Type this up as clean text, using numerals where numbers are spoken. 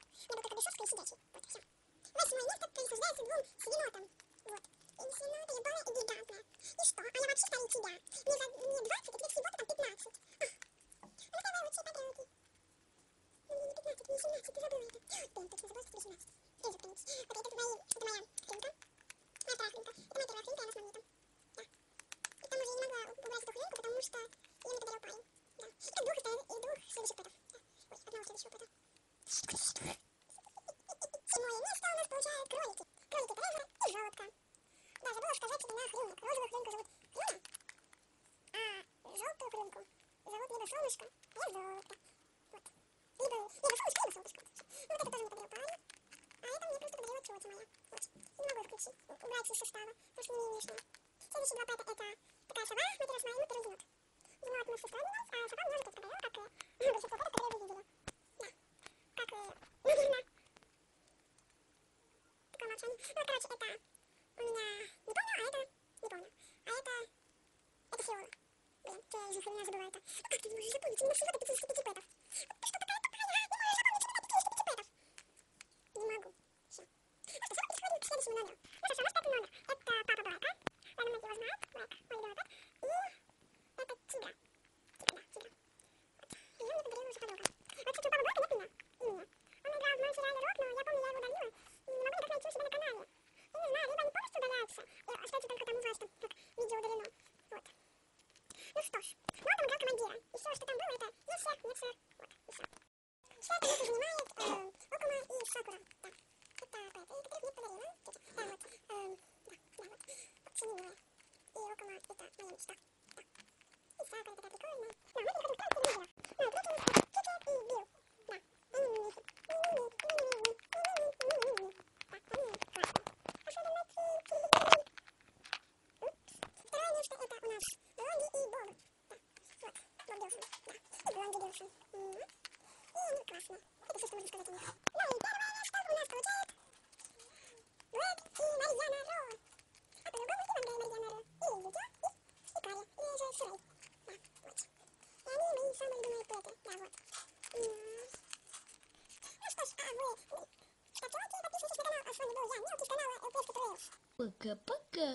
тут. Мне был только Брюсовский и сидячий. Вот, все. Восьмое место присуждается двум свинотам. Вот. И свинота ебаная и гигантная. И что? А я вообще старее тебя. Мне 20, а тебе всего-то там 15. Ну давай лучше подряги. Ну мне не 15, мне 17, ты забыла это. Блин, точно забыла, что тебе 17. Эй, запомните. Вот это моя хренка. Моя вторая хренка. Это моя первая хренка, она с магнитом. Да. И там уже я не могла убрать эту хренку, потому что я мне подарил парень. Да. И так двух следующих пэтов. Да. Ой, одного следующего пэта. Седьмое место у нас получают кролики. Кролики Тревора и желудка. Да, забыла сказать имена хрюнок. Розовую хрюнку зовут Хрюня, а желтую хрюнку зовут либо Солнышко, либо Золотко. Вот. Либо Солнышко, либо Солнышко. Ну вот это тоже мне подарил парень. А это мне просто подарила тетя моя. Вот. Не могу включить, убрать из состава, потому что мне не лишнее. Следующие два пэта это такая сова, матерос моя, и второй енот. Енот мы с сестрой менялись, а сова мне уже тут подарила, как большинство пэтов, которые вы видели. Да. Как Нагина. Такое молчание. Ну, короче, это у меня не помню, а это не помню. А это Фиола. Блин, я из-за меня забыла это. Ну как ты не можешь запомнить? У меня всего до 55 пэтов. Ты что такая тупая? Не можешь запомнить имена 55 пэтов. Не могу. Все. Ну что, все, переходим к следующему номеру. Ну что, наш пятый номер. Это папа Блэка. Ладно, его знают. Блэк, мой любимый пэт. И это Тигра. Тигра, да, Тигра. Вот. Ее мне подарила уже подруга. Вот, кстати, у папы Блэка нет имени. Он играл в моем сериале «Рок», но я помню, я его удалила. И не могу никак найти у себя на канале. Я не знаю, либо они полностью удаляются, и остается только там узнать, что как видео удалено. Вот. Ну что ж, ну он там играл командира. И все, что там было, это «Yes, sir», «Нет, sir». Вот, и все. Четвертое место занимает Окума и Сакура. Да. Это поэты, которых мне подарила тетя. Да, вот. Да, вот. Очень милые. И Окума это моя мечта. Да. И Сакура такая прикольная. Да, мы переходим к второму лидеру. Ну, третье место Кики и Билл. Да. Они мимихи. Второе место это у нас Блонди и Боб. Да, вот, Боб Дилсон. Да, и Блонди Дилсон. И они классные. Это все, что можно сказать о них. Ну и первое место у нас получает Блэк и Марьяна Ро. А по-другому и Мангай Марьяна Ро. И Ютё, и Каря, или же Сюрей. Да, вот. И они мои самые любимые пэты. Да, вот. Ну что ж, вы ставьте лайки, подписывайтесь на канал, а с вами был я, Мелкий с канала LPS Tutorials. Пока-пока.